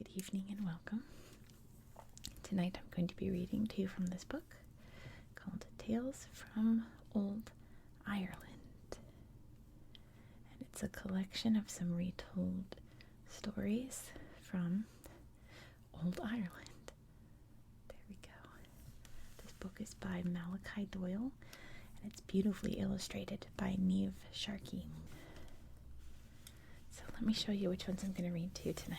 Good evening and welcome. Tonight I'm going to be reading to you from this book called Tales from Old Ireland. And it's a collection of some retold stories from Old Ireland. There we go. This book is by Malachi Doyle and it's beautifully illustrated by Niamh Sharkey. So let me show you which ones I'm going to read to you tonight.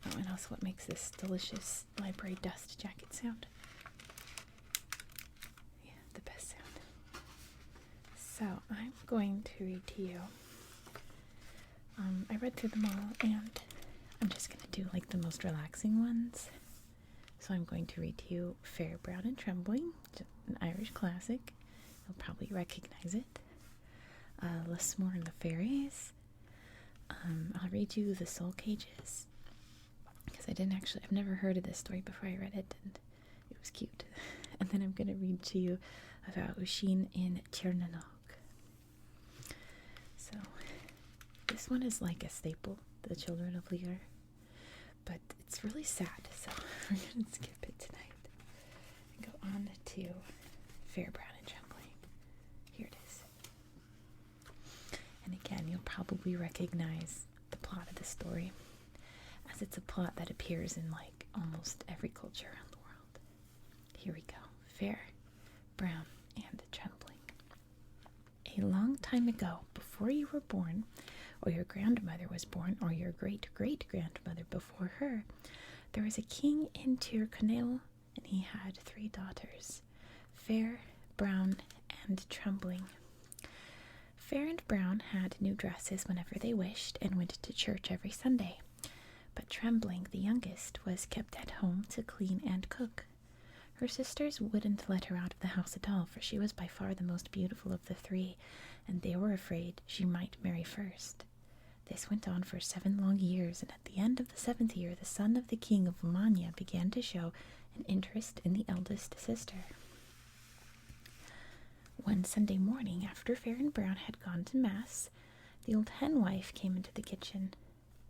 Oh, and also what makes this delicious library dust jacket sound. Yeah, the best sound. So I'm going to read to you. I read through them all, and I'm just going to do like the most relaxing ones. So I'm going to read to you Fair, Brown and Trembling, an Irish classic. You'll probably recognize it. Lismore and the Fairies. I'll read you The Soul Cages, because I've never heard of this story before I read it, and it was cute. And then I'm going to read to you about Uiscin in Tirnanog. So, this one is like a staple, The Children of Lear, but it's really sad, so we're going to skip it tonight and go on to Fair, Brown and Trembling. Here it is. And again, you'll probably recognize the plot of the story, as it's a plot that appears in like almost every culture around the world. Here we go. Fair, Brown, and Trembling. A long time ago, before you were born, or your grandmother was born, or your great-great-grandmother before her, there was a king in Tir Conaill, and he had 3 daughters, Fair, Brown, and Trembling. Fair and Brown had new dresses whenever they wished and went to church every Sunday. But Trembling, the youngest, was kept at home to clean and cook. Her sisters wouldn't let her out of the house at all, for she was by far the most beautiful of the 3, and they were afraid she might marry first. This went on for 7 long years, and at the end of the 7th year, the son of the king of Romagna began to show an interest in the eldest sister. One Sunday morning, after Fair and Brown had gone to Mass, the old henwife came into the kitchen.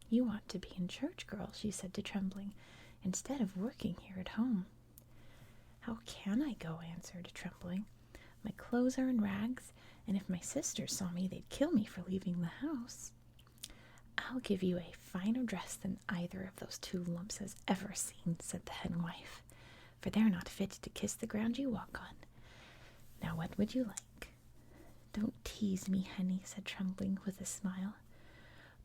"You ought to be in church, girl," she said to Trembling, "instead of working here at home." "How can I go?" answered Trembling. "My clothes are in rags, and if my sisters saw me, they'd kill me for leaving the house." "I'll give you a finer dress than either of those 2 lumps has ever seen," said the henwife, "for they're not fit to kiss the ground you walk on. Now what would you like?" "Don't tease me, honey," said Trembling with a smile.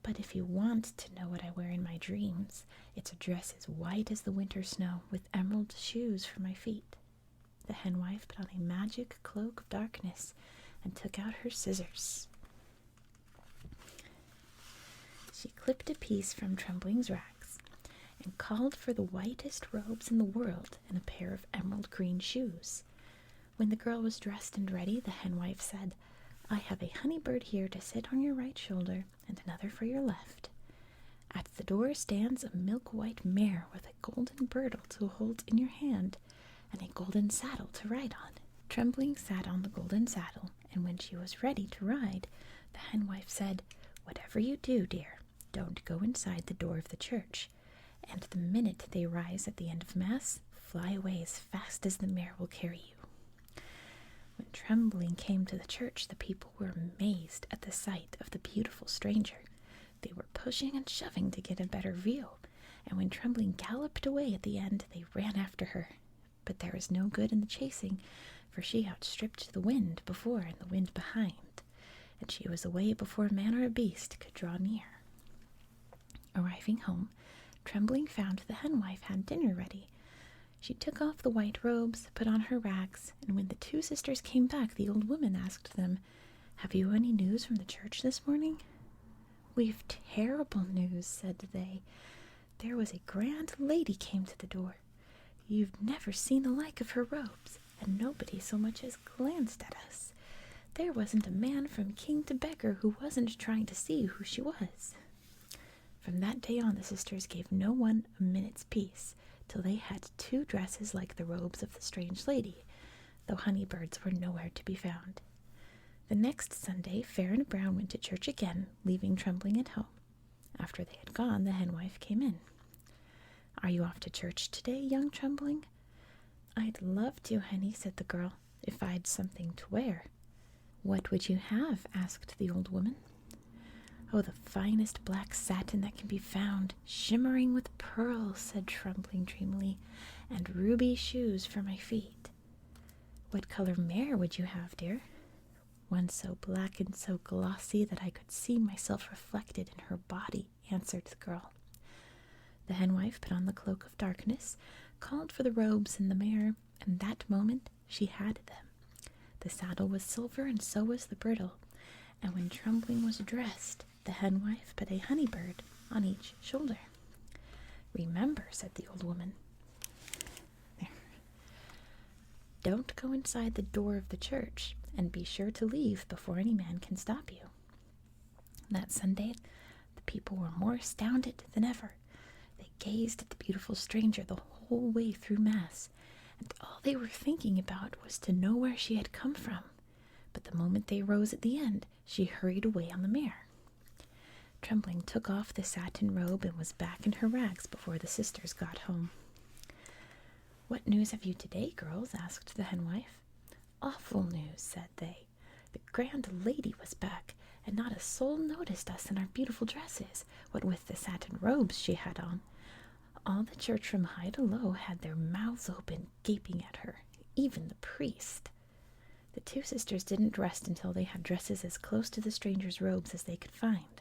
"But if you want to know what I wear in my dreams, it's a dress as white as the winter snow, with emerald shoes for my feet." The henwife put on a magic cloak of darkness and took out her scissors. She clipped a piece from Trembling's rags and called for the whitest robes in the world and a pair of emerald green shoes. When the girl was dressed and ready, the henwife said, "I have a honey bird here to sit on your right shoulder and another for your left. At the door stands a milk-white mare with a golden girdle to hold in your hand and a golden saddle to ride on." Trembling sat on the golden saddle, and when she was ready to ride, the henwife said, "Whatever you do, dear, don't go inside the door of the church, and the minute they rise at the end of Mass, fly away as fast as the mare will carry you." When Trembling came to the church, the people were amazed at the sight of the beautiful stranger. They were pushing and shoving to get a better view, and when Trembling galloped away at the end, they ran after her. But there was no good in the chasing, for she outstripped the wind before and the wind behind, and she was away before man or beast could draw near. Arriving home, Trembling found the henwife had dinner ready. She took off the white robes, put on her rags, and when the 2 sisters came back, the old woman asked them, "Have you any news from the church this morning?" "We've terrible news," said they. "There was a grand lady came to the door. You've never seen the like of her robes, and nobody so much as glanced at us. There wasn't a man from king to beggar who wasn't trying to see who she was." From that day on, the sisters gave no one a minute's peace, till they had 2 dresses like the robes of the strange lady, though honeybirds were nowhere to be found. The next Sunday, Fair and Brown went to church again, leaving Trembling at home. After they had gone, the henwife came in. "Are you off to church today, young Trembling?" "I'd love to, Henny," said the girl, "if I'd something to wear." "What would you have?" asked the old woman. "Oh, the finest black satin that can be found, shimmering with pearls," said Trembling dreamily, "and ruby shoes for my feet." "What color mare would you have, dear?" "One so black and so glossy that I could see myself reflected in her body," answered the girl. The henwife put on the cloak of darkness, called for the robes and the mare, and that moment she had them. The saddle was silver, and so was the bridle, and when Trembling was dressed, the henwife put a honey bird on each shoulder. "Remember," said the old woman, "don't go inside the door of the church, and be sure to leave before any man can stop you." That Sunday, the people were more astounded than ever. They gazed at the beautiful stranger the whole way through Mass, and all they were thinking about was to know where she had come from. But the moment they rose at the end, she hurried away on the mare. Trembling took off the satin robe and was back in her rags before the sisters got home. "What news have you today, girls?" asked the henwife. "Awful news," said they. "The grand lady was back, and not a soul noticed us in our beautiful dresses, what with the satin robes she had on. All the church from high to low had their mouths open, gaping at her, even the priest." The two sisters didn't rest until they had dresses as close to the stranger's robes as they could find,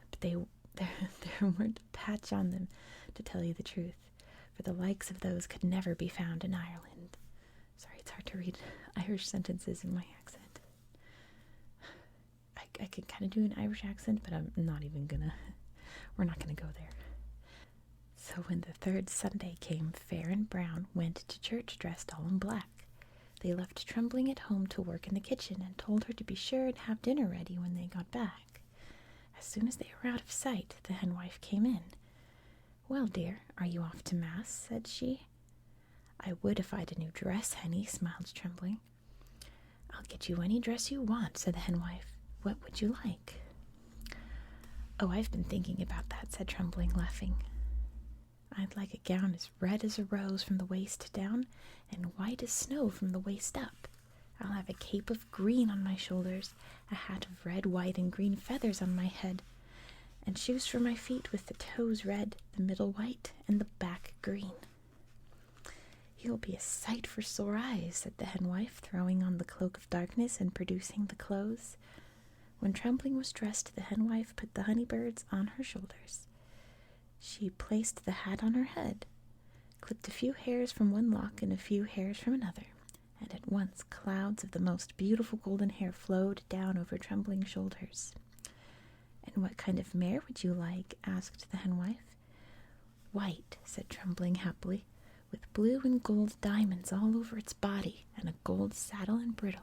but there weren't a patch on them, to tell you the truth, for the likes of those could never be found in Ireland. Sorry, it's hard to read Irish sentences in my accent. I can kind of do an Irish accent, but we're not gonna go there. So when the third Sunday came, Fair and Brown went to church dressed all in black. They left Trembling at home to work in the kitchen and told her to be sure and have dinner ready when they got back. As soon as they were out of sight, the henwife came in. "Well, dear, are you off to Mass?" said she. "I would if I'd a new dress, Henny," smiled Trembling. "I'll get you any dress you want," said the henwife. "What would you like?" "Oh, I've been thinking about that," said Trembling, laughing. "I'd like a gown as red as a rose from the waist down, and white as snow from the waist up. I'll have a cape of green on my shoulders, a hat of red, white, and green feathers on my head, and shoes for my feet with the toes red, the middle white, and the back green." "You'll be a sight for sore eyes," said the henwife, throwing on the cloak of darkness and producing the clothes. When Trembling was dressed, the henwife put the honey birds on her shoulders. She placed the hat on her head, clipped a few hairs from one lock and a few hairs from another, and at once clouds of the most beautiful golden hair flowed down over Trembling's shoulders. "And what kind of mare would you like?" asked the henwife. "White," said Trembling happily, "with blue and gold diamonds all over its body, and a gold saddle and bridle."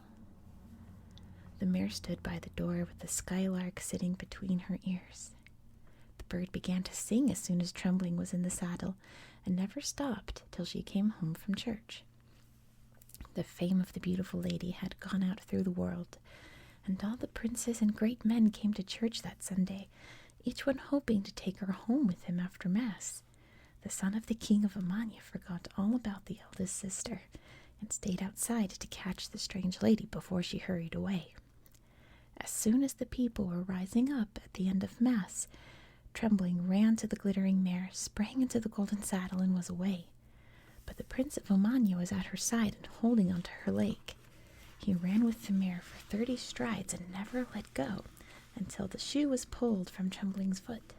The mare stood by the door with the skylark sitting between her ears. The bird began to sing as soon as Trembling was in the saddle, and never stopped till she came home from church. The fame of the beautiful lady had gone out through the world, and all the princes and great men came to church that Sunday, each one hoping to take her home with him after Mass. The son of the king of Amania forgot all about the eldest sister, and stayed outside to catch the strange lady before she hurried away. As soon as the people were rising up at the end of Mass, Trembling ran to the glittering mare, sprang into the golden saddle, and was away. But the Prince of Omania was at her side and holding onto her leg. He ran with the mare for 30 strides and never let go, until the shoe was pulled from Trembling's foot.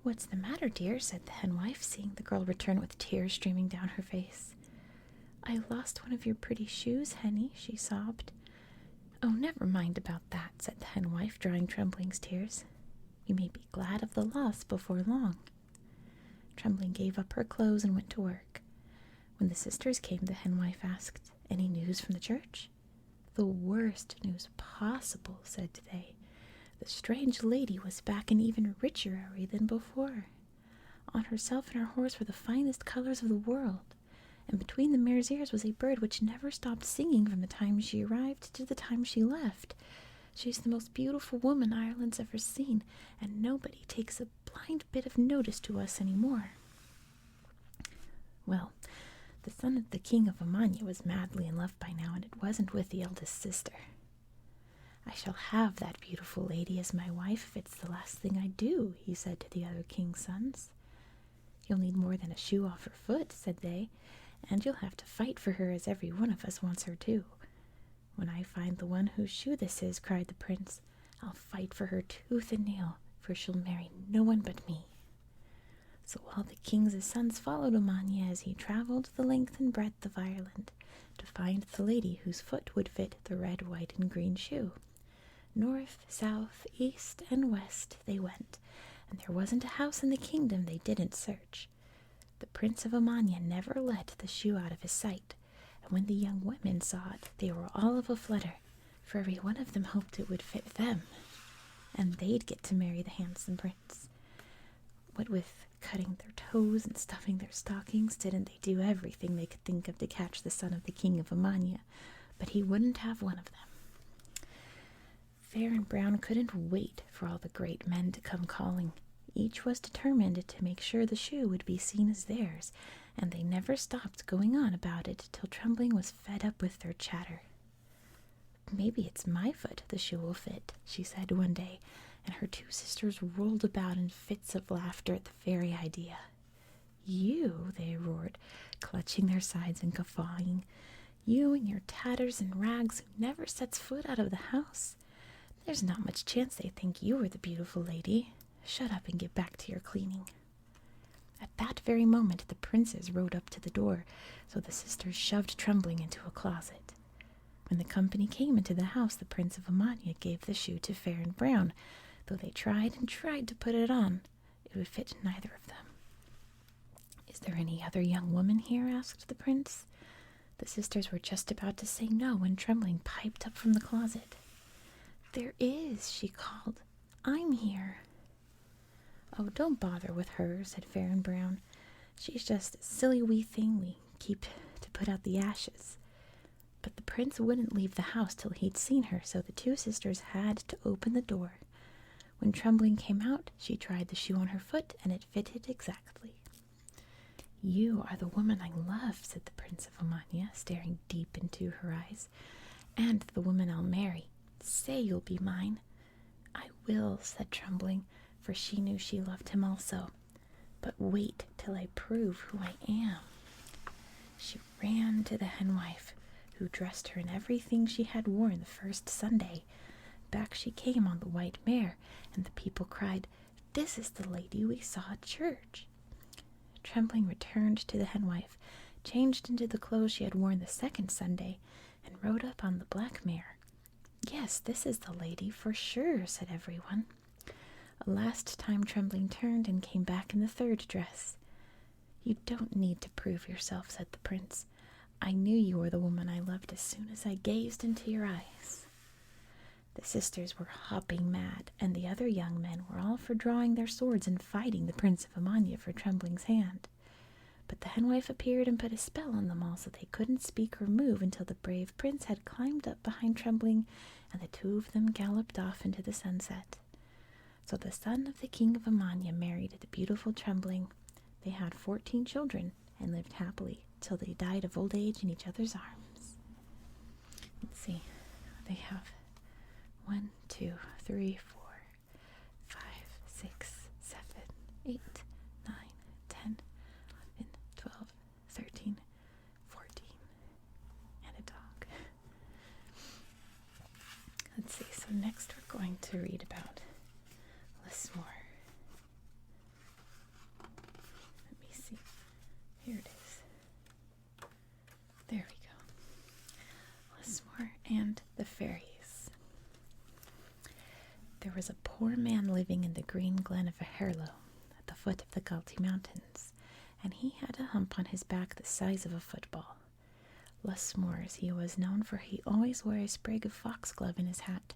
"What's the matter, dear?" said the henwife, seeing the girl return with tears streaming down her face. "I lost one of your pretty shoes, Henny," she sobbed. "Oh, never mind about that," said the henwife, drying Trembling's tears. "You may be glad of the loss before long." Trembling gave up her clothes and went to work. When the sisters came, the henwife asked, "Any news from the church?" "The worst news possible," said they. "The strange lady was back in even richer array than before. On herself and her horse were the finest colors of the world, and between the mare's ears was a bird which never stopped singing from the time she arrived to the time she left. She's the most beautiful woman Ireland's ever seen, and nobody takes a blind bit of notice to us anymore. Well, the son of the king of Amania was madly in love by now, and it wasn't with the eldest sister. I shall have that beautiful lady as my wife if it's the last thing I do, he said to the other king's sons. You'll need more than a shoe off her foot, said they, and you'll have to fight for her as every one of us wants her to. When I find the one whose shoe this is, cried the prince, I'll fight for her tooth and nail, for she'll marry no one but me. So all the king's sons followed Amania as he traveled the length and breadth of Ireland to find the lady whose foot would fit the red, white, and green shoe. North, south, east, and west they went, and there wasn't a house in the kingdom they didn't search. The Prince of Amania never let the shoe out of his sight, and when the young women saw it, they were all of a flutter, for every one of them hoped it would fit them, and they'd get to marry the handsome prince. What with cutting their toes and stuffing their stockings, didn't they do everything they could think of to catch the son of the king of Amania? But he wouldn't have one of them. Fair and Brown couldn't wait for all the great men to come calling. Each was determined to make sure the shoe would be seen as theirs, and they never stopped going on about it till Trembling was fed up with their chatter. Maybe it's my foot the shoe will fit, she said one day, and her two sisters rolled about in fits of laughter at the very idea. You, they roared, clutching their sides and guffawing. You and your tatters and rags who never sets foot out of the house. There's not much chance they think you are the beautiful lady. Shut up and get back to your cleaning. At that very moment the princes rode up to the door, so the sisters shoved Trembling into a closet. When the company came into the house, the Prince of Amania gave the shoe to Fair and Brown. Though they tried and tried to put it on, it would fit neither of them. Is there any other young woman here? Asked the prince. The sisters were just about to say no when Trembling piped up from the closet. There is, she called. I'm here. Oh, don't bother with her, said Fair and Brown. She's just a silly wee thing we keep to put out the ashes. But the prince wouldn't leave the house till he'd seen her, so the two sisters had to open the door. When Trembling came out, she tried the shoe on her foot, and it fitted exactly. You are the woman I love, said the Prince of Amania, staring deep into her eyes, and the woman I'll marry. Say you'll be mine. I will, said Trembling, for she knew she loved him also. But wait till I prove who I am. She ran to the henwife, who dressed her in everything she had worn the first Sunday. Back she came on the white mare, and the people cried, This is the lady we saw at church. Trembling returned to the henwife, changed into the clothes she had worn the second Sunday, and rode up on the black mare. Yes, this is the lady for sure, said everyone. A last time Trembling turned and came back in the third dress. You don't need to prove yourself, said the prince. I knew you were the woman I loved as soon as I gazed into your eyes. The sisters were hopping mad, and the other young men were all for drawing their swords and fighting the Prince of Amania for Trembling's hand. But the henwife appeared and put a spell on them all so they couldn't speak or move until the brave prince had climbed up behind Trembling, and the two of them galloped off into the sunset. So the son of the king of Amania married the beautiful Trembling. They had 14 children and lived happily till they died of old age in each other's arms. Let's see. They have 1, 2, 3, 4, 5, 6, 7, 8, 9, 10, 11, 12, 13, 14, and a dog. Let's see. So next we're going to read about Lismore. Let me see. Here it is. There we go. Lismore and the Fairies. There was a poor man living in the green glen of a Harlow, at the foot of the Galtee Mountains, and he had a hump on his back the size of a football. Lusmore, as he was known, for he always wore a sprig of foxglove in his hat,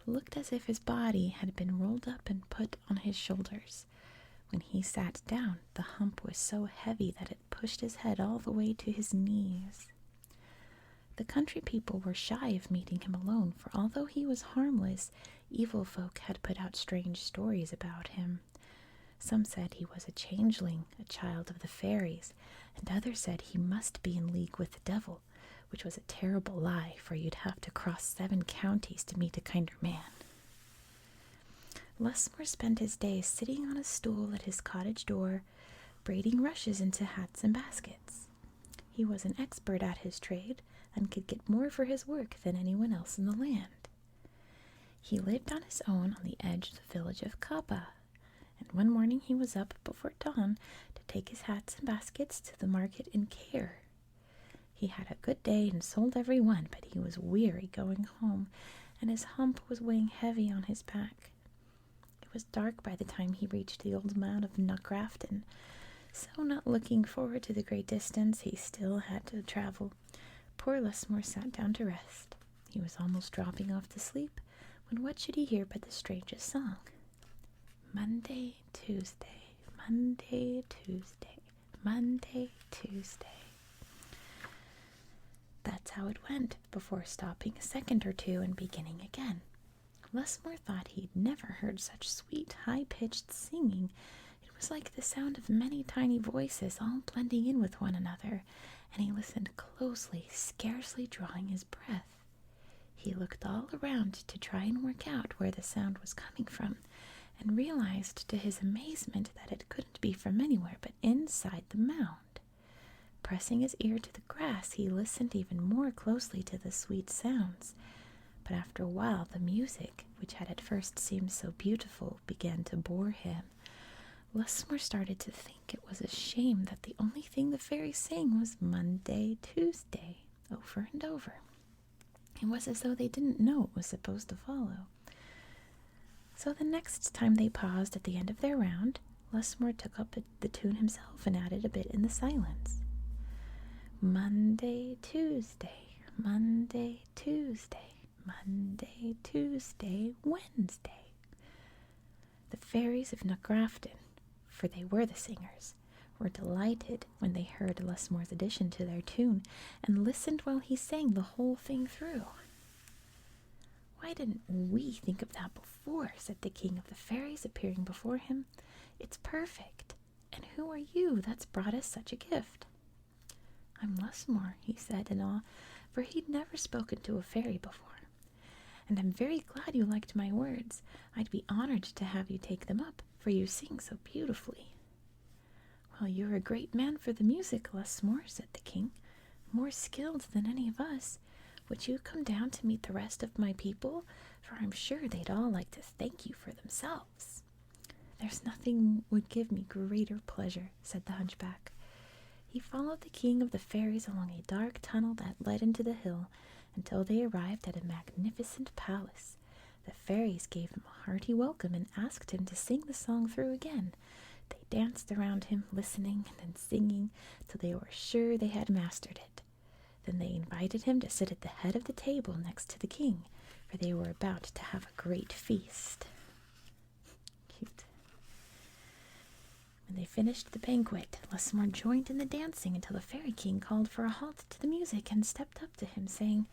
looked as if his body had been rolled up and put on his shoulders. When he sat down, the hump was so heavy that it pushed his head all the way to his knees. The country people were shy of meeting him alone, for although he was harmless, evil folk had put out strange stories about him. Some said he was a changeling, a child of the fairies, and others said he must be in league with the devil, which was a terrible lie, for you'd have to cross 7 counties to meet a kinder man. Lusmore spent his days sitting on a stool at his cottage door, braiding rushes into hats and baskets. He was an expert at his trade, and could get more for his work than anyone else in the land. He lived on his own on the edge of the village of Kappa, and one morning he was up before dawn to take his hats and baskets to the market in Care. He had a good day and sold every one, but he was weary going home, and his hump was weighing heavy on his back. It was dark by the time he reached the old mound of Ncraftin, so not looking forward to the great distance he still had to travel, poor Lusmore sat down to rest. He was almost dropping off to sleep, when what should he hear but the strangest song? Monday, Tuesday, Monday, Tuesday, Monday, Tuesday. That's how it went, before stopping a second or two and beginning again. Lusmore thought he'd never heard such sweet, high-pitched singing. It was like the sound of many tiny voices all blending in with one another, and he listened closely, scarcely drawing his breath. He looked all around to try and work out where the sound was coming from, and realized to his amazement that it couldn't be from anywhere but inside the mound. Pressing his ear to the grass, he listened even more closely to the sweet sounds. But after a while, the music, which had at first seemed so beautiful, began to bore him. Lusmore started to think it was a shame that the only thing the fairies sang was Monday, Tuesday, over and over. It was as though they didn't know it was supposed to follow. So the next time they paused at the end of their round, Lusmore took up the tune himself and added a bit in the silence. Monday, Tuesday, Monday, Tuesday, Monday, Tuesday, Wednesday. The Fairies of Ncraftin, for they were the singers, were delighted when they heard Lusmore's addition to their tune, and listened while he sang the whole thing through. "Why didn't we think of that before?" said the king of the fairies, appearing before him. "It's perfect. And who are you that's brought us such a gift?" "I'm Lusmore," he said in awe, for he'd never spoken to a fairy before. "And I'm very glad you liked my words. I'd be honored to have you take them up, for you sing so beautifully." "Well, you're a great man for the music, Lusmore," said the king, "more skilled than any of us. Would you come down to meet the rest of my people? For I'm sure they'd all like to thank you for themselves." "There's nothing would give me greater pleasure," said the hunchback. He followed the king of the fairies along a dark tunnel that led into the hill, until they arrived at a magnificent palace. The fairies gave him a hearty welcome and asked him to sing the song through again. They danced around him, listening and singing, till they were sure they had mastered it. Then they invited him to sit at the head of the table next to the king, for they were about to have a great feast. Cute. When they finished the banquet, Lusmore joined in the dancing until the fairy king called for a halt to the music and stepped up to him, saying,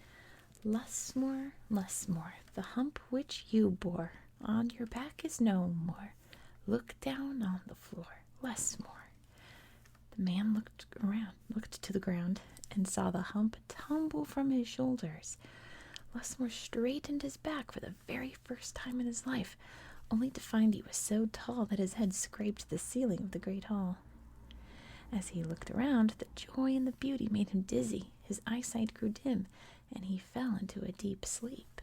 "Lusmore, Lusmore, the hump which you bore on your back is no more. Look down on the floor, Lusmore." The man looked to the ground, and saw the hump tumble from his shoulders. Lusmore straightened his back for the very first time in his life, only to find he was so tall that his head scraped the ceiling of the great hall. As he looked around, the joy and the beauty made him dizzy, his eyesight grew dim, and he fell into a deep sleep.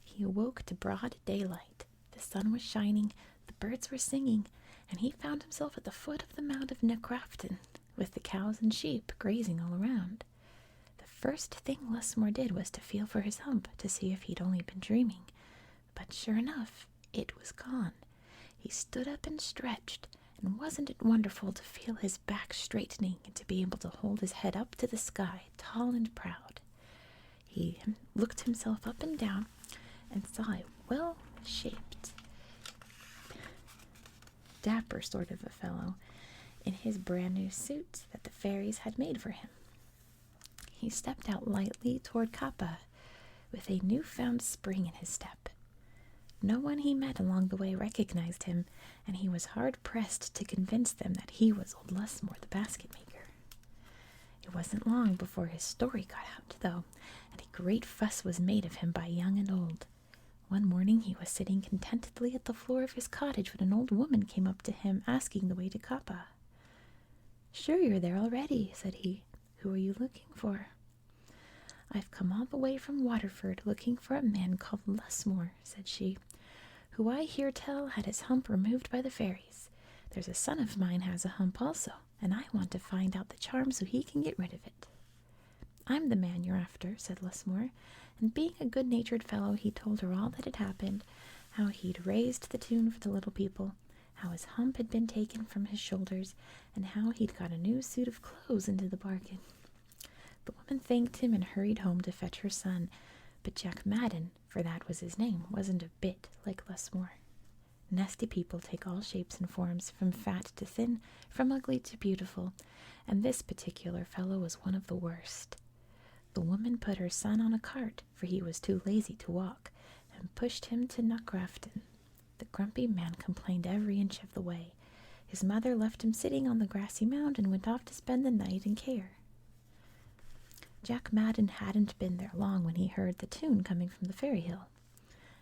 He awoke to broad daylight. The sun was shining, the birds were singing, and he found himself at the foot of the mound of Ncraftin, with the cows and sheep grazing all around. The first thing Lusmore did was to feel for his hump to see if he'd only been dreaming, but sure enough, it was gone. He stood up and stretched, and wasn't it wonderful to feel his back straightening and to be able to hold his head up to the sky, tall and proud? He looked himself up and down and saw a well-shaped, dapper sort of a fellow in his brand new suit that the fairies had made for him. he stepped out lightly toward Kappa, with a newfound spring in his step. No one he met along the way recognized him, and he was hard-pressed to convince them that he was old Lusmore the basket maker. It wasn't long before his story got out, though, and a great fuss was made of him by young and old. One morning he was sitting contentedly at the floor of his cottage when an old woman came up to him asking the way to Kappa. "Sure you're there already," said he. "Who are you looking for?" "I've come all the way from Waterford looking for a man called Lusmore," said she, "who I hear tell had his hump removed by the fairies. There's a son of mine has a hump also, and I want to find out the charm so he can get rid of it." "I'm the man you're after," said Lusmore, and being a good-natured fellow he told her all that had happened, how he'd raised the tune for the little people, how his hump had been taken from his shoulders, and how he'd got a new suit of clothes into the bargain. The woman thanked him and hurried home to fetch her son, but Jack Madden, for that was his name, wasn't a bit like Lusmore. Nasty people take all shapes and forms, from fat to thin, from ugly to beautiful, and this particular fellow was one of the worst. The woman put her son on a cart, for he was too lazy to walk, and pushed him to Ncraftin. The grumpy man complained every inch of the way. His mother left him sitting on the grassy mound and went off to spend the night in care. Jack Madden hadn't been there long when he heard the tune coming from the fairy hill.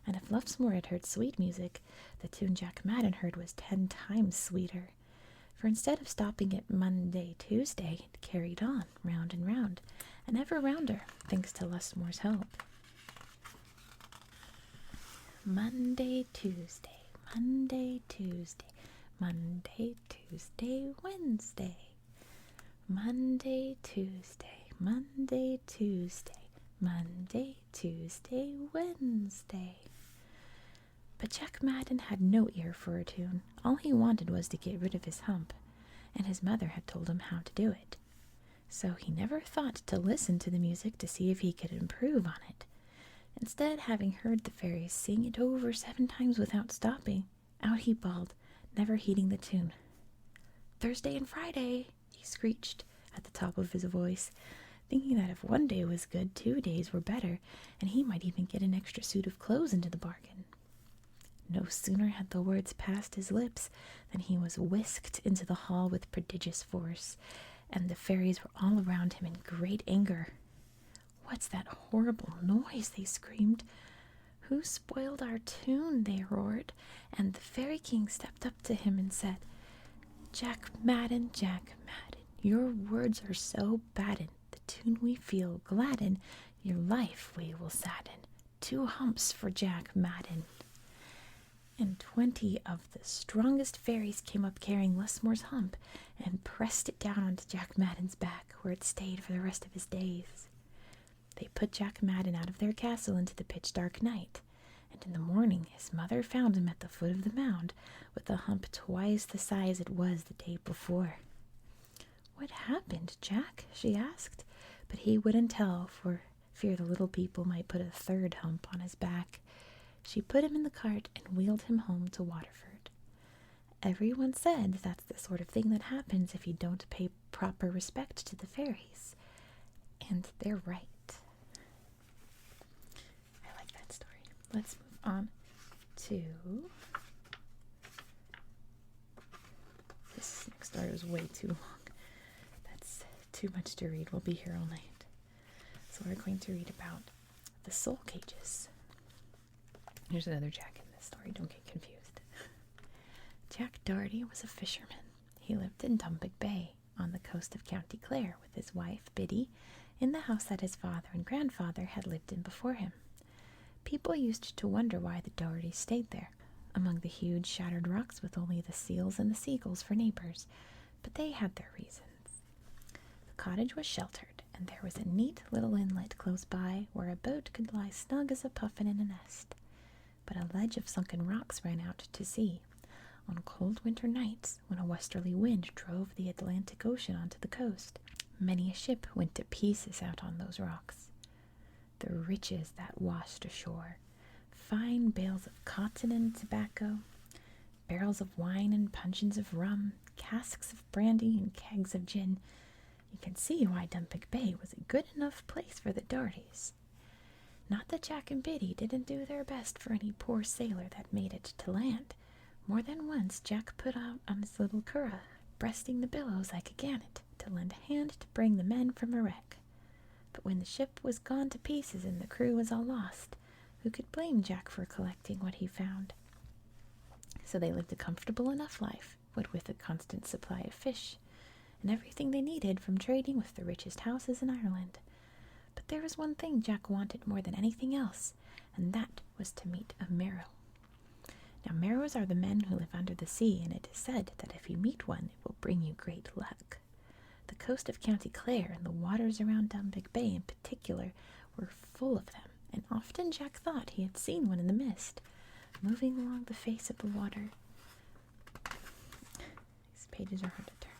And if Lusmore had heard sweet music, the tune Jack Madden heard was 10 times sweeter. For instead of stopping at Monday, Tuesday, it carried on, round and round, and ever rounder, thanks to Lusmore's help. Monday, Tuesday, Monday, Tuesday, Monday, Tuesday, Wednesday. Monday, Tuesday, Monday, Tuesday, Monday, Tuesday, Wednesday. But Jack Madden had no ear for a tune. All he wanted was to get rid of his hump, and his mother had told him how to do it. So he never thought to listen to the music to see if he could improve on it. Instead, having heard the fairies sing it over 7 times without stopping, out he bawled, never heeding the tune. "Thursday and Friday," he screeched at the top of his voice, thinking that if one day was good, 2 days were better, and he might even get an extra suit of clothes into the bargain. No sooner had the words passed his lips than he was whisked into the hall with prodigious force, and the fairies were all around him in great anger. "What's that horrible noise?" they screamed. "Who spoiled our tune?" they roared, and the fairy king stepped up to him and said, Jack Madden, your words are so baden, the tune we feel gladden, your life we will sadden. 2 humps for Jack Madden." And 20 of the strongest fairies came up carrying Lusmore's hump and pressed it down onto Jack Madden's back, where it stayed for the rest of his days. They put Jack Madden out of their castle into the pitch-dark night, and in the morning his mother found him at the foot of the mound, with a hump twice the size it was the day before. "What happened, Jack?" she asked, but he wouldn't tell, for fear the little people might put a 3rd hump on his back. She put him in the cart and wheeled him home to Waterford. Everyone said that's the sort of thing that happens if you don't pay proper respect to the fairies. And they're right. I like that story. Let's move on to... This next story was way too long. That's too much to read. We'll be here all night. So we're going to read about the soul cages. Here's another Jack in this story, don't get confused. Jack Doherty was a fisherman. He lived in Dumbek Bay, on the coast of County Clare, with his wife, Biddy, in the house that his father and grandfather had lived in before him. People used to wonder why the Dohertys stayed there, among the huge shattered rocks with only the seals and the seagulls for neighbors, but they had their reasons. The cottage was sheltered, and there was a neat little inlet close by where a boat could lie snug as a puffin in a nest. But a ledge of sunken rocks ran out to sea on cold winter nights when a westerly wind drove the Atlantic Ocean onto the coast. Many a ship went to pieces out on those rocks. The riches that washed ashore, fine bales of cotton and tobacco, barrels of wine and puncheons of rum, casks of brandy and kegs of gin, You can see why Dumpig Bay was a good enough place for the Dohertys. Not that Jack and Biddy didn't do their best for any poor sailor that made it to land. More than once Jack put out on his little curragh, breasting the billows like a gannet, to lend a hand to bring the men from a wreck. But when the ship was gone to pieces and the crew was all lost, who could blame Jack for collecting what he found? So they lived a comfortable enough life, what with a constant supply of fish, and everything they needed from trading with the richest houses in Ireland. But there was one thing Jack wanted more than anything else, and that was to meet a merrow. Now, merrows are the men who live under the sea, and it is said that if you meet one, it will bring you great luck. The coast of County Clare and the waters around Dumpig Bay in particular were full of them, and often Jack thought he had seen one in the mist, moving along the face of the water. These pages are hard to turn.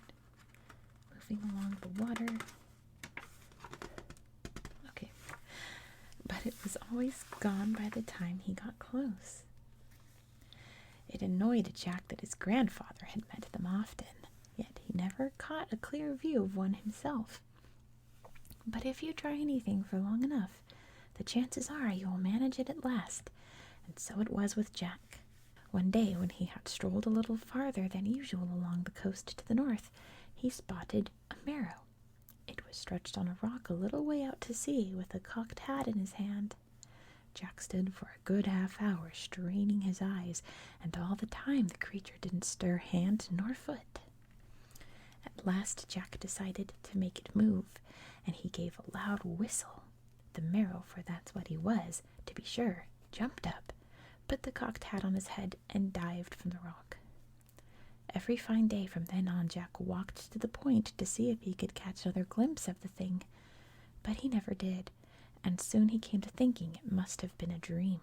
Moving along the water. Okay. But it was always gone by the time he got close. It annoyed Jack that his grandfather had met them often, yet he never caught a clear view of one himself. But if you try anything for long enough, the chances are you will manage it at last, and so it was with Jack. One day, when he had strolled a little farther than usual along the coast to the north, he spotted a merrow. It was stretched on a rock a little way out to sea, with a cocked hat in his hand. Jack stood for a good half-hour, straining his eyes, and all the time the creature didn't stir hand nor foot. At last Jack decided to make it move, and he gave a loud whistle. The merrow, for that's what he was, to be sure, jumped up, put the cocked hat on his head, and dived from the rock. Every fine day from then on Jack walked to the point to see if he could catch another glimpse of the thing, but he never did, and soon he came to thinking it must have been a dream.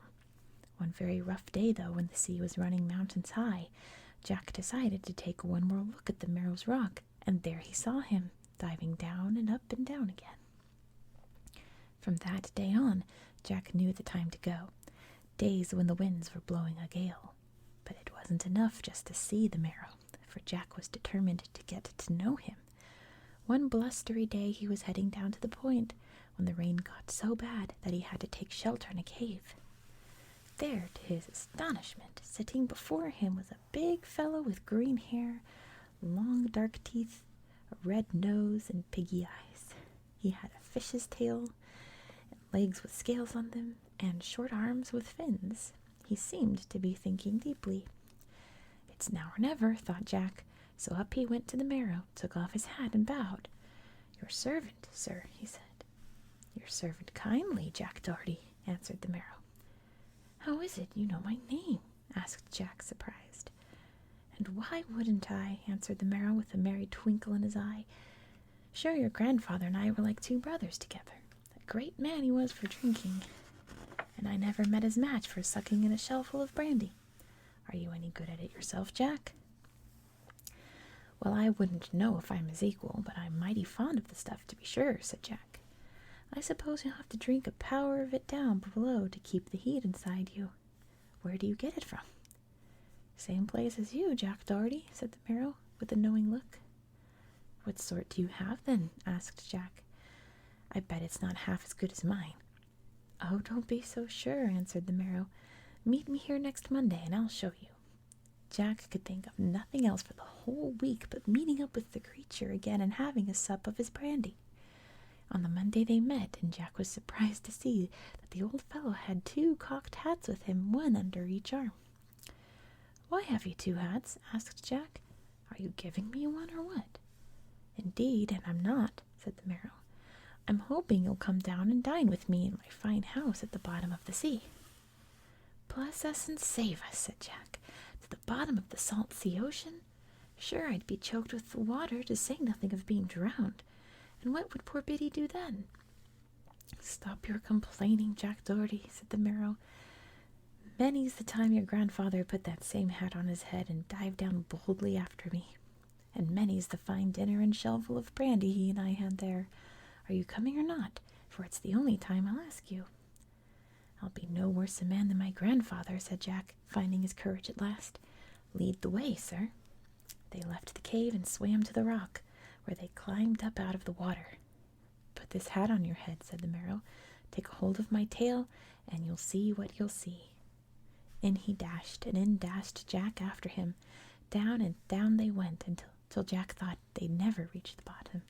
One very rough day, though, when the sea was running mountains high, Jack decided to take one more look at the merrow's rock, and there he saw him, diving down and down again. From that day on, Jack knew the time to go, days when the winds were blowing a gale. But it wasn't enough just to see the merrow, for Jack was determined to get to know him. One blustery day he was heading down to the point, when the rain got so bad that he had to take shelter in a cave. There, to his astonishment, sitting before him was a big fellow with green hair, long dark teeth, a red nose, and piggy eyes. He had a fish's tail, and legs with scales on them, and short arms with fins. He seemed to be thinking deeply. "It's now or never," thought Jack, so up he went to the merrow, took off his hat, and bowed. "Your servant, sir," he said. "Your servant kindly, Jack Doherty," answered the merrow. "How is it you know my name?" asked Jack, surprised. "And why wouldn't I?" answered the merrow with a merry twinkle in his eye. "Sure, your grandfather and I were like two brothers together. A great man he was for drinking, and I never met his match for sucking in a shell full of brandy. Are you any good at it yourself, Jack?" "Well, I wouldn't know if I'm his equal, but I'm mighty fond of the stuff, to be sure," said Jack. "I suppose you'll have to drink a power of it down below to keep the heat inside you. Where do you get it from?" "Same place as you, Jack Doherty," said the merrow, with a knowing look. "What sort do you have, then?" asked Jack. "I bet it's not half as good as mine." "Oh, don't be so sure," answered the merrow. "Meet me here next Monday, and I'll show you." Jack could think of nothing else for the whole week but meeting up with the creature again and having a sup of his brandy. On the Monday they met, and Jack was surprised to see that the old fellow had two cocked hats with him, one under each arm. "Why have you two hats?" asked Jack. "Are you giving me one, or what?" "Indeed, and I'm not," said the merrow. "I'm hoping you'll come down and dine with me in my fine house at the bottom of the sea." "Bless us and save us," said Jack. "To the bottom of the salt sea ocean? Sure, I'd be choked with the water, to say nothing of being drowned. And what would poor Biddy do then?" "Stop your complaining, Jack Doherty," said the merrow. "Many's the time your grandfather put that same hat on his head and dived down boldly after me. And many's the fine dinner and shellful of brandy he and I had there. Are you coming or not? For it's the only time I'll ask you." "I'll be no worse a man than my grandfather," said Jack, finding his courage at last. "Lead the way, sir." They left the cave and swam to the rock, where they climbed up out of the water. "Put this hat on your head," said the Merrow. "Take a hold of my tail, and you'll see what you'll see." In he dashed, and in dashed Jack after him. Down and down they went until Jack thought they'd never reach the bottom.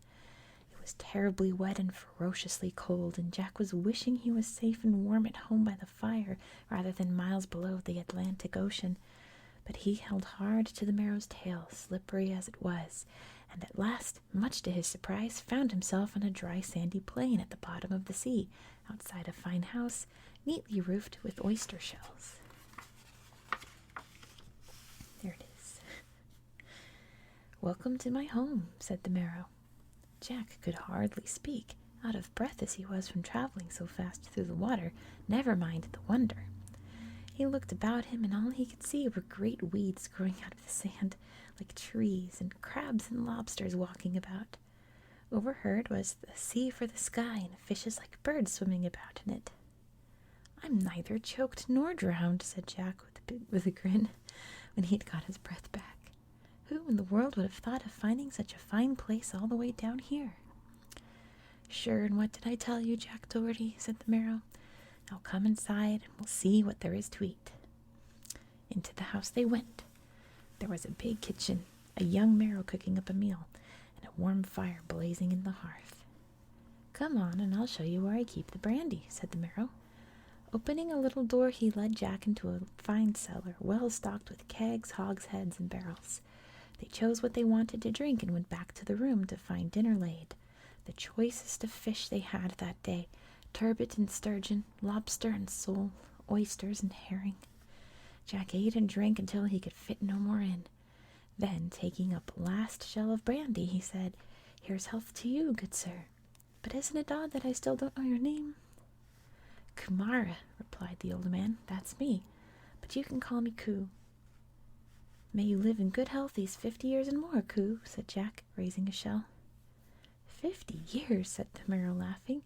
It was terribly wet and ferociously cold, and Jack was wishing he was safe and warm at home by the fire rather than miles below the Atlantic Ocean. But he held hard to the Merrow's tail, slippery as it was, and at last, much to his surprise, found himself on a dry sandy plain at the bottom of the sea, outside a fine house, neatly roofed with oyster shells. There it is. "Welcome to my home," said the Merrow. Jack could hardly speak, out of breath as he was from traveling so fast through the water, never mind the wonder. He looked about him, and all he could see were great weeds growing out of the sand, like trees, and crabs and lobsters walking about. Overhead was the sea for the sky, and fishes like birds swimming about in it. "I'm neither choked nor drowned," said Jack with a grin, when he'd got his breath back. "Who in the world would have thought of finding such a fine place all the way down here?" "Sure, and what did I tell you, Jack Doherty?" said the Merrow. "Now come inside, and we'll see what there is to eat." Into the house they went. There was a big kitchen, a young Merrow cooking up a meal, and a warm fire blazing in the hearth. "Come on, and I'll show you where I keep the brandy," said the Merrow. Opening a little door, he led Jack into a fine cellar, well stocked with kegs, hogsheads, and barrels. They chose what they wanted to drink and went back to the room to find dinner laid. The choicest of fish they had that day, turbot and sturgeon, lobster and sole, oysters and herring. Jack ate and drank until he could fit no more in. Then, taking up a last shell of brandy, he said, "Here's health to you, good sir. But isn't it odd that I still don't know your name?" "Kumara," replied the old man. "That's me, but you can call me Ku." "May you live in good health these 50 years and more, Ku," said Jack, raising a shell. 50 years, said the Merrow, laughing.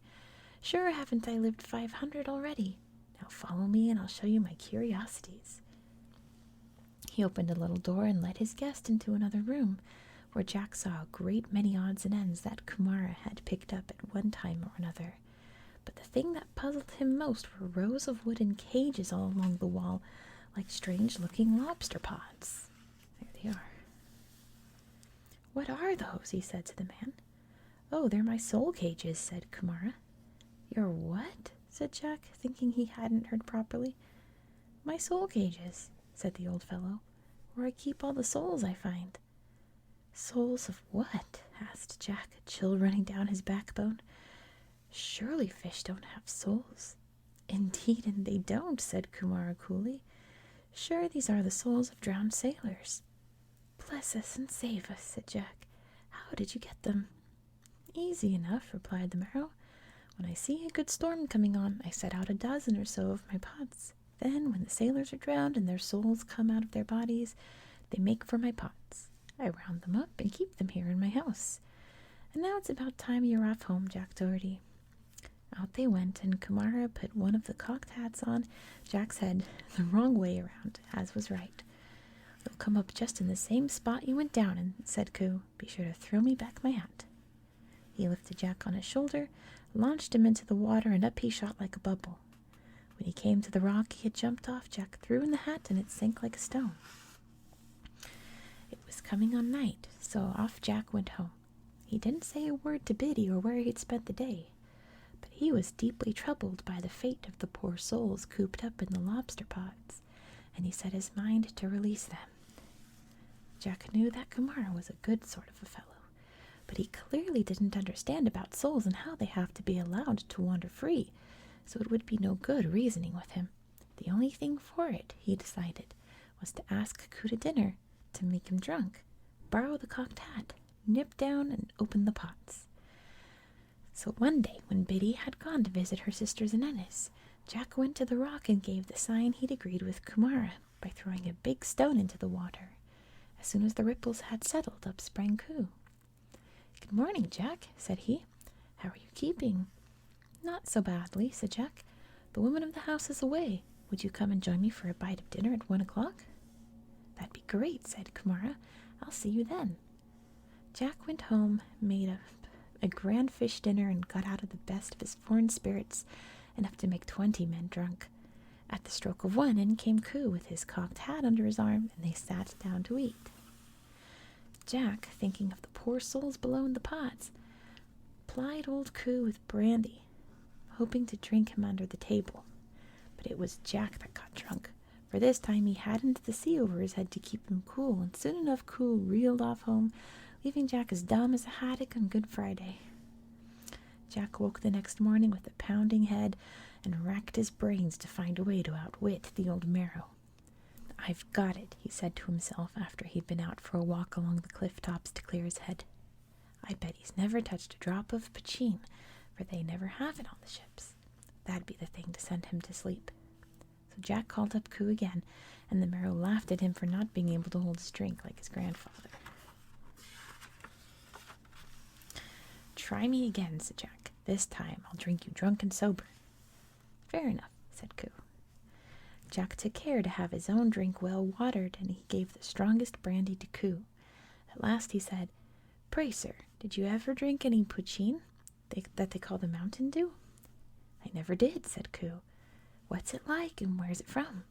"Sure haven't I lived 500 already? Now follow me, and I'll show you my curiosities." He opened a little door and led his guest into another room, where Jack saw a great many odds and ends that Kumara had picked up at one time or another. But the thing that puzzled him most were rows of wooden cages all along the wall, like strange-looking lobster pots. There they are. "What are those?" he said to the man. "Oh, they're my soul cages," said Kumara. "Your what?" said Jack, thinking he hadn't heard properly. "My soul cages," said the old fellow, "where I keep all the souls I find." "Souls of what?" asked Jack, a chill running down his backbone. "Surely fish don't have souls." "Indeed, and they don't," said Kumara coolly. "Sure, these are the souls of drowned sailors." "Bless us and save us," said Jack. "How did you get them?" "Easy enough," replied the Merrow. "When I see a good storm coming on, I set out a dozen or so of my pots. Then, when the sailors are drowned and their souls come out of their bodies, they make for my pots. I round them up and keep them here in my house. And now it's about time you're off home, Jack Doherty." Out they went, and Kumara put one of the cocked hats on Jack's head the wrong way around, as was right. "You'll come up just in the same spot you went down in," said Ku. "Be sure to throw me back my hat." He lifted Jack on his shoulder, launched him into the water, and up he shot like a bubble. When he came to the rock he had jumped off, Jack threw in the hat, and it sank like a stone. It was coming on night, so off Jack went home. He didn't say a word to Biddy or where he'd spent the day, but he was deeply troubled by the fate of the poor souls cooped up in the lobster pots, and he set his mind to release them. Jack knew that Kumara was a good sort of a fellow, but he clearly didn't understand about souls and how they have to be allowed to wander free, so it would be no good reasoning with him. The only thing for it, he decided, was to ask Ku to dinner, to make him drunk, borrow the cocked hat, nip down and open the pots. So one day, when Biddy had gone to visit her sisters in Ennis, Jack went to the rock and gave the sign he'd agreed with Kumara by throwing a big stone into the water. As soon as the ripples had settled, up sprang Ku. "Good morning, Jack," said he. "How are you keeping?" "Not so badly," said Jack. "The woman of the house is away. Would you come and join me for a bite of dinner at 1 o'clock? "That'd be great," said Kumara. "I'll see you then." Jack went home, made a grand fish dinner, and got out of the best of his foreign spirits, enough to make 20 men drunk. At the stroke of 1, in came Coo with his cocked hat under his arm, and they sat down to eat. Jack, thinking of the poor souls below in the pots, plied old Coo with brandy, hoping to drink him under the table. But it was Jack that got drunk, for this time he hadn't the sea over his head to keep him cool, and soon enough Coo reeled off home, leaving Jack as dumb as a haddock on Good Friday. Jack woke the next morning with a pounding head and racked his brains to find a way to outwit the old Merrow. "I've got it," he said to himself after he'd been out for a walk along the cliff tops to clear his head. "I bet he's never touched a drop of poteen, for they never have it on the ships. That'd be the thing to send him to sleep." So Jack called up Coo again, and the Merrow laughed at him for not being able to hold his drink like his grandfather. "Try me again," said Jack. "This time I'll drink you drunk and sober." "Fair enough," said Coo. Jack took care to have his own drink well watered, and he gave the strongest brandy to Coo. At last he said, "Pray, sir, did you ever drink any poteen that they call the Mountain Dew?" "I never did," said Coo. "What's it like, and where's it from?"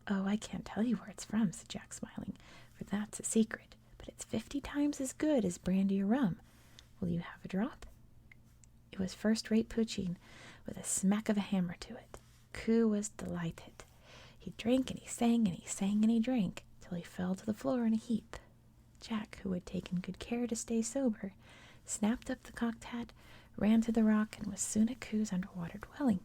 "Oh, I can't tell you where it's from," said Jack, smiling, "for that's a secret, but it's 50 times as good as brandy or rum. Will you have a drop?" It was first-rate poteen, with a smack of a hammer to it. Coo was delighted. He drank and he sang and he sang and he drank, till he fell to the floor in a heap. Jack, who had taken good care to stay sober, snapped up the cocked hat, ran to the rock, and was soon at Coo's underwater dwelling.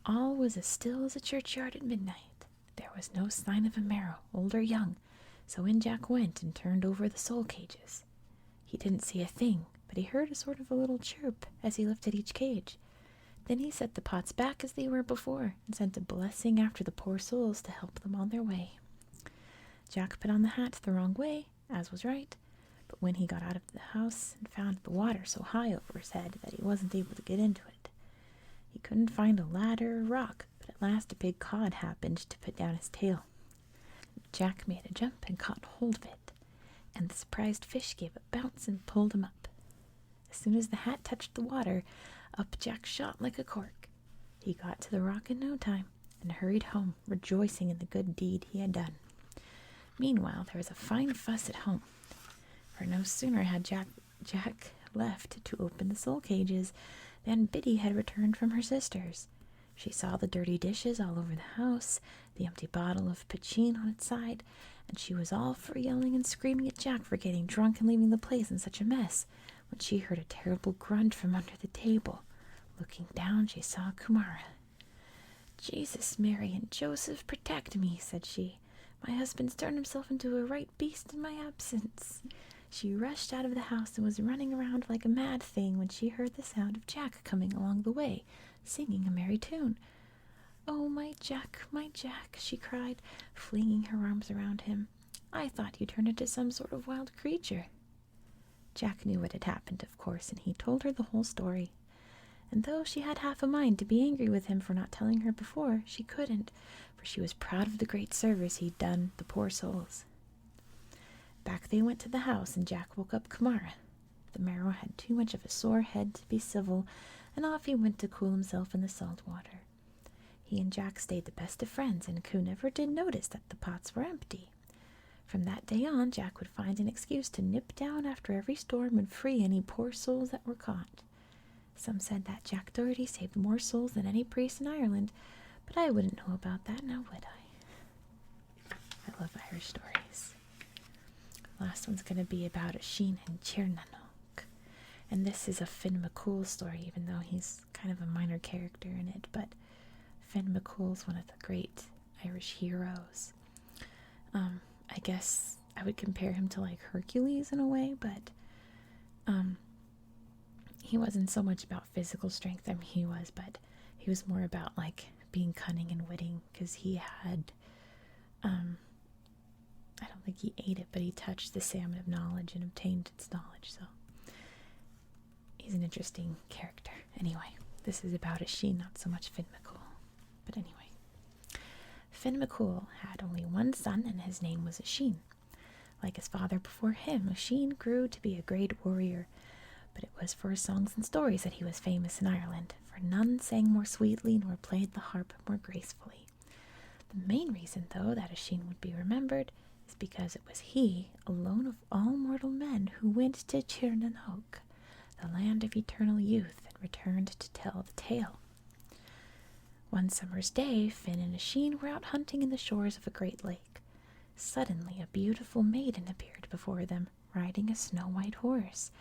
All was as still as a churchyard at midnight. There was no sign of a Merrow, old or young, so in Jack went and turned over the soul cages. He didn't see a thing, but he heard a sort of a little chirp as he lifted each cage. Then he set the pots back as they were before, and sent a blessing after the poor souls to help them on their way. Jack put on the hat the wrong way, as was right, but when he got out of the house and found the water so high over his head that he wasn't able to get into it, he couldn't find a ladder or rock, but at last a big cod happened to put down his tail. Jack made a jump and caught hold of it, and the surprised fish gave a bounce and pulled him up. As soon as the hat touched the water, up Jack shot like a cork. He got to the rock in no time, and hurried home, rejoicing in the good deed he had done. Meanwhile, there was a fine fuss at home, for no sooner had Jack left to open the soul cages than Biddy had returned from her sister's. She saw the dirty dishes all over the house, the empty bottle of poteen on its side, and she was all for yelling and screaming at Jack for getting drunk and leaving the place in such a mess, when she heard a terrible grunt from under the table. Looking down, she saw Kumara. "Jesus, Mary, and Joseph, protect me," said she. "My husband's turned himself into a right beast in my absence." She rushed out of the house and was running around like a mad thing when she heard the sound of Jack coming along the way, singing a merry tune. "Oh, my Jack, she cried, flinging her arms around him. "I thought you turned into some sort of wild creature." Jack knew what had happened, of course, and he told her the whole story. And though she had half a mind to be angry with him for not telling her before, she couldn't, for she was proud of the great service he'd done the poor souls. Back they went to the house, and Jack woke up Kumara. The Merrow had too much of a sore head to be civil, and off he went to cool himself in the salt water. He and Jack stayed the best of friends, and Coo never did notice that the pots were empty. From that day on, Jack would find an excuse to nip down after every storm and free any poor souls that were caught. Some said that Jack Doherty saved more souls than any priest in Ireland, but I wouldn't know about that, now would I? I love Irish stories. Last one's going to be about a Sheen and Chernanog. And this is a Finn McCool story, even though he's kind of a minor character in it. But Finn McCool's one of the great Irish heroes. I guess I would compare him to like Hercules in a way, but he wasn't so much about physical strength. I mean, he was, but he was more about like being cunning and witting, because he had I don't think he ate it, but he touched the salmon of knowledge and obtained its knowledge. So he's an interesting character. Anyway, this is about a Sheen, not so much Finn McCool. But anyway, Finn McCool had only one son, and his name was Sheen. Like his father before him, Oisin grew to be a great warrior, but it was for his songs and stories that he was famous in Ireland, for none sang more sweetly nor played the harp more gracefully. The main reason, though, that Oisin would be remembered is because it was he, alone of all mortal men, who went to Tirnanoke, the land of eternal youth, and returned to tell the tale. One summer's day, Finn and Oisin were out hunting in the shores of a great lake. Suddenly, a beautiful maiden appeared before them, riding a snow-white horse.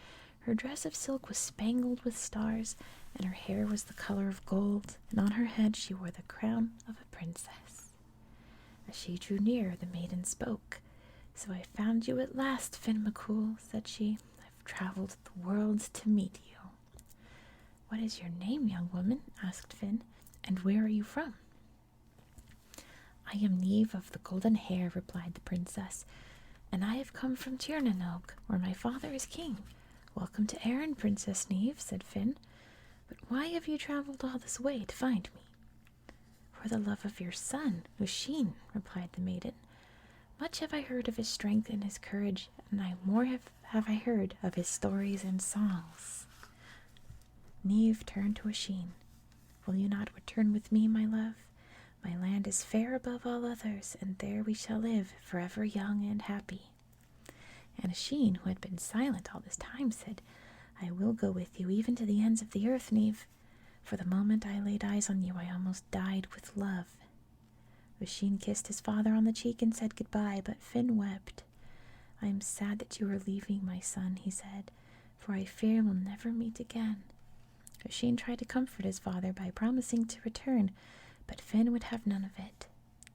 Her dress of silk was spangled with stars, and her hair was the color of gold, and on her head she wore the crown of a princess. As she drew near, the maiden spoke. "So I found you at last, Finn McCool," said she. "I've traveled the world to meet you." "What is your name, young woman?" asked Finn. "And where are you from?" "I am Neve of the golden hair," replied the princess, "and I have come from Tirnanoke, where my father is king." "Welcome to Erin, Princess Neve," said Finn. "But why have you traveled all this way to find me?" "For the love of your son, Oisin," replied the maiden. "Much have I heard of his strength and his courage, and more have I heard of his stories and songs." Neve turned to Oisin. "Will you not return with me, my love? My land is fair above all others, and there we shall live forever young and happy." And Oisin, who had been silent all this time, said, "I will go with you even to the ends of the earth, Neve. For the moment I laid eyes on you, I almost died with love." Oisin kissed his father on the cheek and said goodbye, but Finn wept. "I am sad that you are leaving, my son," he said, "for I fear we'll never meet again." Oisin tried to comfort his father by promising to return, but Finn would have none of it.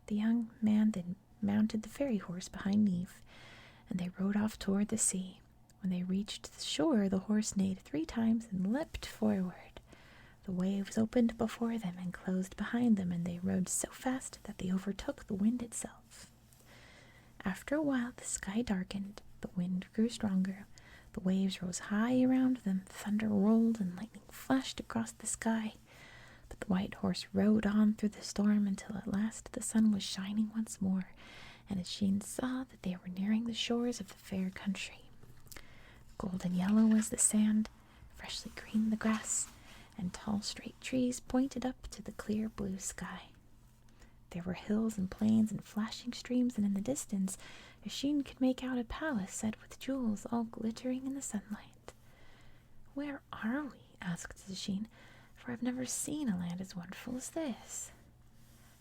The young man then mounted the fairy horse behind Neve, and they rode off toward the sea. When they reached the shore, the horse neighed 3 times and leapt forward. The waves opened before them and closed behind them, and they rode so fast that they overtook the wind itself. After a while, the sky darkened, the wind grew stronger, the waves rose high around them, thunder rolled, and lightning flashed across the sky. But the white horse rode on through the storm until at last the sun was shining once more, and Oisin saw that they were nearing the shores of the fair country. Golden yellow was the sand, freshly green the grass, and tall straight trees pointed up to the clear blue sky. There were hills and plains and flashing streams, and in the distance Oisin could make out a palace set with jewels all glittering in the sunlight. "Where are we?" asked Oisin, "for I've never seen a land as wonderful as this."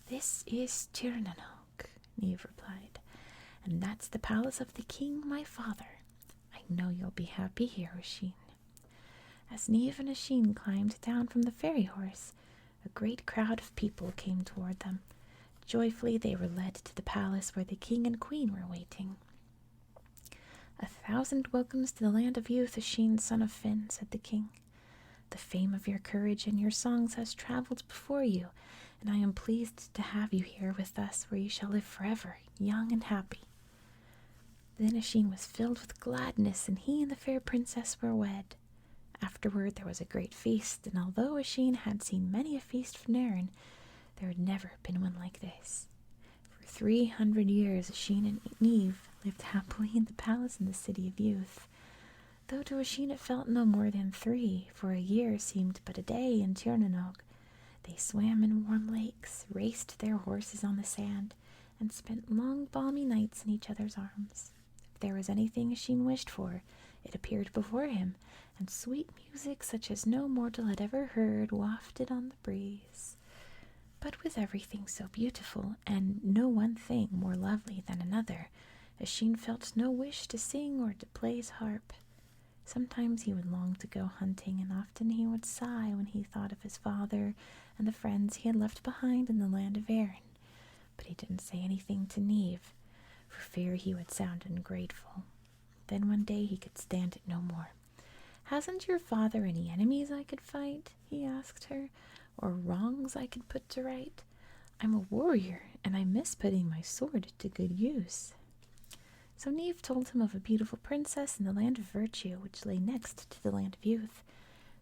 "This is Tirnanoke," Neve replied, "and that's the palace of the king, my father. I know you'll be happy here, Oisin." As Neve and Oisin climbed down from the fairy horse, a great crowd of people came toward them. Joyfully they were led to the palace where the king and queen were waiting. "1,000 welcomes to the land of youth, Oisin, son of Finn," said the king. "The fame of your courage and your songs has traveled before you, and I am pleased to have you here with us, where you shall live forever, young and happy." Then Oisin was filled with gladness, and he and the fair princess were wed. Afterward there was a great feast, and although Oisin had seen many a feast from Erin, there had never been one like this. For 300 years Oisin and Neve lived happily in the palace in the City of Youth. Though to Oisin it felt no more than 3, for a year seemed but a day in Tirnanoke. They swam in warm lakes, raced their horses on the sand, and spent long balmy nights in each other's arms. If there was anything Oisin wished for, it appeared before him, and sweet music such as no mortal had ever heard wafted on the breeze. But with everything so beautiful, and no one thing more lovely than another, Oisin felt no wish to sing or to play his harp. Sometimes he would long to go hunting, and often he would sigh when he thought of his father and the friends he had left behind in the land of Erin. But he didn't say anything to Neve, for fear he would sound ungrateful. Then one day he could stand it no more. "Hasn't your father any enemies I could fight?" he asked her, "or wrongs I could put to right? I'm a warrior, and I miss putting my sword to good use." So Neve told him of a beautiful princess in the land of Virtue, which lay next to the land of Youth.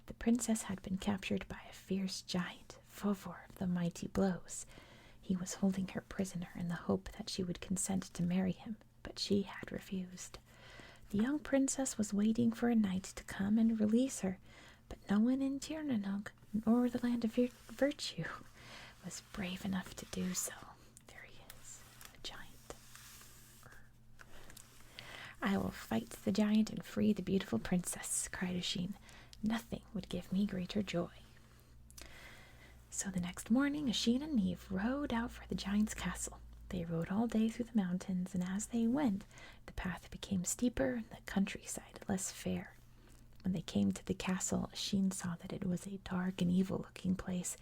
The princess had been captured by a fierce giant, Fovor of the Mighty Blows. He was holding her prisoner in the hope that she would consent to marry him, but she had refused. The young princess was waiting for a knight to come and release her, but no one in Tirnanog, nor the land of virtue, was brave enough to do so. There he is, a giant. "I will fight the giant and free the beautiful princess," cried Oisin. "Nothing would give me greater joy." So the next morning, Oisin and Niamh rode out for the giant's castle. They rode all day through the mountains, and as they went, the path became steeper and the countryside less fair. When they came to the castle, Oisin saw that it was a dark and evil-looking place,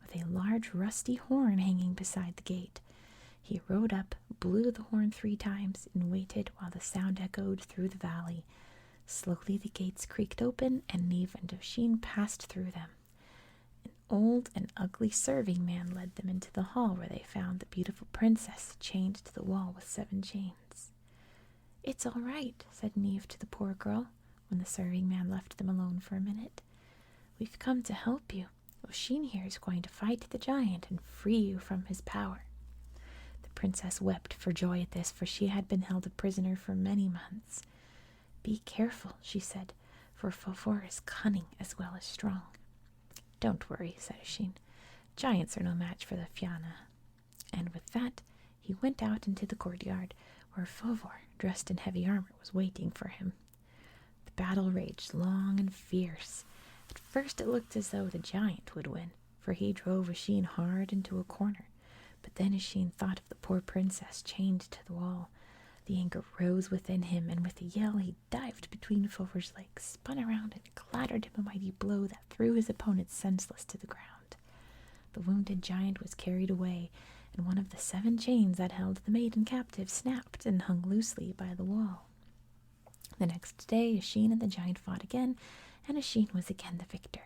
with a large rusty horn hanging beside the gate. He rode up, blew the horn 3 times, and waited while the sound echoed through the valley. Slowly the gates creaked open, and Niamh and Oisin passed through them. An old and ugly serving man led them into the hall, where they found the beautiful princess chained to the wall with 7 chains. "It's all right," said Niamh to the poor girl, when the serving man left them alone for a minute. "We've come to help you. Oisin here is going to fight the giant and free you from his power." The princess wept for joy at this, for she had been held a prisoner for many months. "Be careful," she said, "for Fofor is cunning as well as strong." "Don't worry," said Oisin. "Giants are no match for the Fianna." And with that, he went out into the courtyard, where Fofor, dressed in heavy armor, was waiting for him. The battle raged long and fierce. At first it looked as though the giant would win, for he drove Oisin hard into a corner. But then Oisin thought of the poor princess chained to the wall. The anger rose within him, and with a yell he dived between Fofor's legs, spun around, and clattered him a mighty blow that threw his opponent senseless to the ground. The wounded giant was carried away, and one of the 7 chains that held the maiden captive snapped and hung loosely by the wall. The next day Oisin and the giant fought again, and Oisin was again the victor.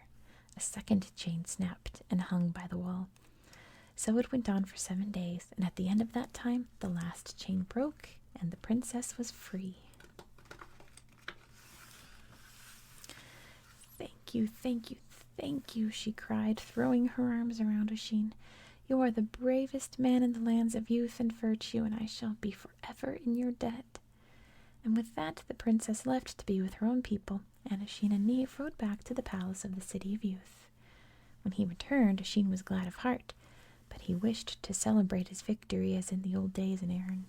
A second chain snapped and hung by the wall. So it went on for 7 days, and at the end of that time the last chain broke, and the princess was free. "Thank you, thank you, thank you," she cried, throwing her arms around Oisin. "You are the bravest man in the lands of youth and virtue, and I shall be forever in your debt." And with that the princess left to be with her own people, and Oisin and Niamh rode back to the palace of the City of Youth. When he returned, Oisin was glad of heart, but he wished to celebrate his victory as in the old days in Erin.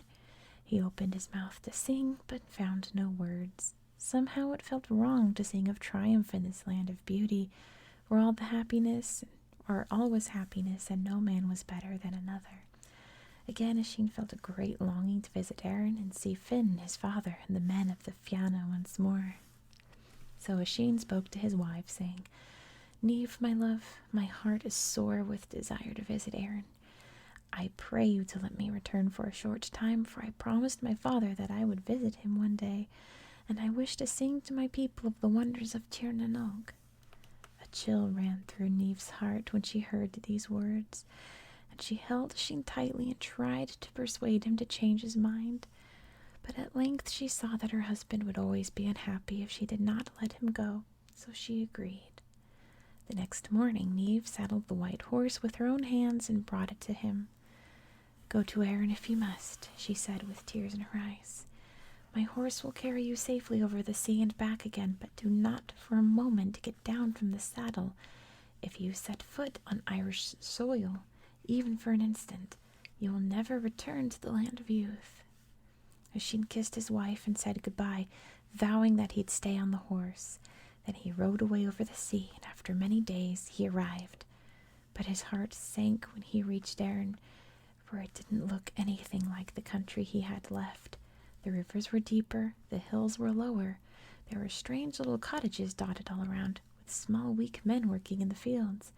He opened his mouth to sing, but found no words. Somehow it felt wrong to sing of triumph in this land of beauty, where all was happiness, and no man was better than another. Again Oisin felt a great longing to visit Erin and see Finn, his father, and the men of the Fianna once more. So Oisin spoke to his wife, saying, "Niamh, my love, my heart is sore with desire to visit Erin. I pray you to let me return for a short time, for I promised my father that I would visit him one day, and I wish to sing to my people of the wonders of Tirnanog." A chill ran through Niamh's heart when she heard these words, and she held Oisin tightly and tried to persuade him to change his mind. But at length she saw that her husband would always be unhappy if she did not let him go, so she agreed. The next morning Niamh saddled the white horse with her own hands and brought it to him. "Go to Erin if you must," she said with tears in her eyes. "My horse will carry you safely over the sea and back again, but do not for a moment get down from the saddle. If you set foot on Irish soil, even for an instant, you will never return to the land of youth." Oisin kissed his wife and said goodbye, vowing that he'd stay on the horse. Then he rode away over the sea, and after many days he arrived. But his heart sank when he reached Erin, for it didn't look anything like the country he had left. The rivers were deeper, the hills were lower. There were strange little cottages dotted all around, with small weak men working in the fields.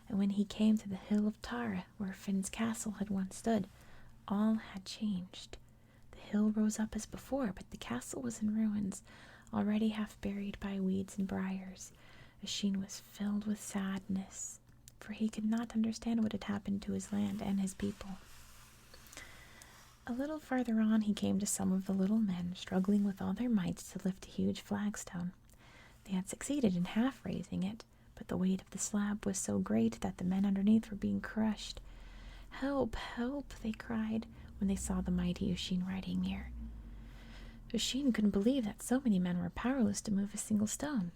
And when he came to the hill of Tara, where Finn's castle had once stood, all had changed. The hill rose up as before, but the castle was in ruins, already half buried by weeds and briars. Oisin was filled with sadness, for he could not understand what had happened to his land and his people. A little farther on he came to some of the little men struggling with all their might to lift a huge flagstone. They had succeeded in half raising it, but the weight of the slab was so great that the men underneath were being crushed. "Help, help," they cried when they saw the mighty Oisin riding near. Oisin couldn't believe that so many men were powerless to move a single stone.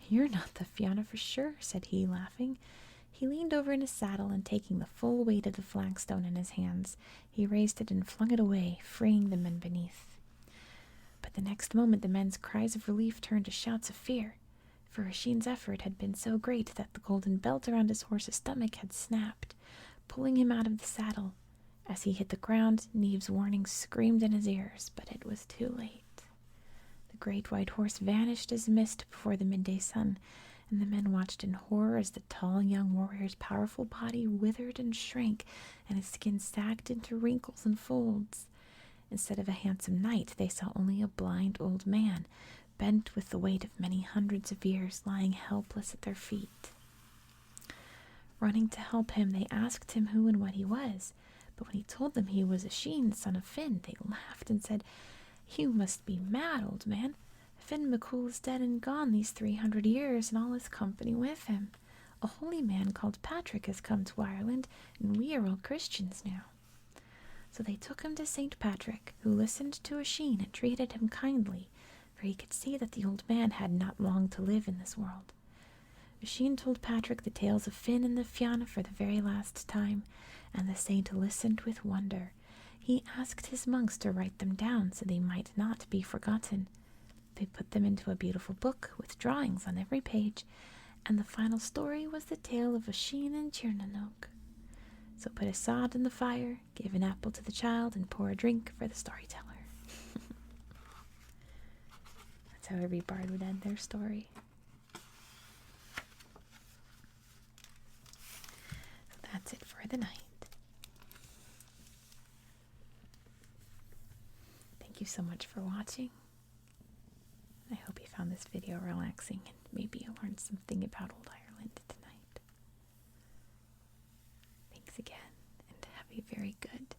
"You're not the Fianna for sure," said he, laughing. He leaned over in his saddle, and taking the full weight of the flagstone in his hands, he raised it and flung it away, freeing the men beneath. But the next moment the men's cries of relief turned to shouts of fear, for Oisin's effort had been so great that the golden belt around his horse's stomach had snapped, pulling him out of the saddle. As he hit the ground, Neve's warning screamed in his ears, but it was too late. The great white horse vanished as mist before the midday sun, and the men watched in horror as the tall young warrior's powerful body withered and shrank, and his skin sagged into wrinkles and folds. Instead of a handsome knight, they saw only a blind old man, bent with the weight of many hundreds of years, lying helpless at their feet. Running to help him, they asked him who and what he was, but when he told them he was Oisin, son of Finn, they laughed and said, "You must be mad, old man. Finn McCool is dead and gone these 300 years, and all his company with him. A holy man called Patrick has come to Ireland, and we are all Christians now." So they took him to St. Patrick, who listened to Oisin and treated him kindly, for he could see that the old man had not long to live in this world. Oisin told Patrick the tales of Finn and the Fianna for the very last time, and the saint listened with wonder. He asked his monks to write them down so they might not be forgotten. They put them into a beautiful book with drawings on every page, and the final story was the tale of Oisin and Tirnanoke. So put a sod in the fire, give an apple to the child, and pour a drink for the storyteller. That's how every bard would end their story. So that's it for the night. Thank you so much for watching. I hope you found this video relaxing and maybe you learned something about Old Ireland tonight. Thanks again, and have a very good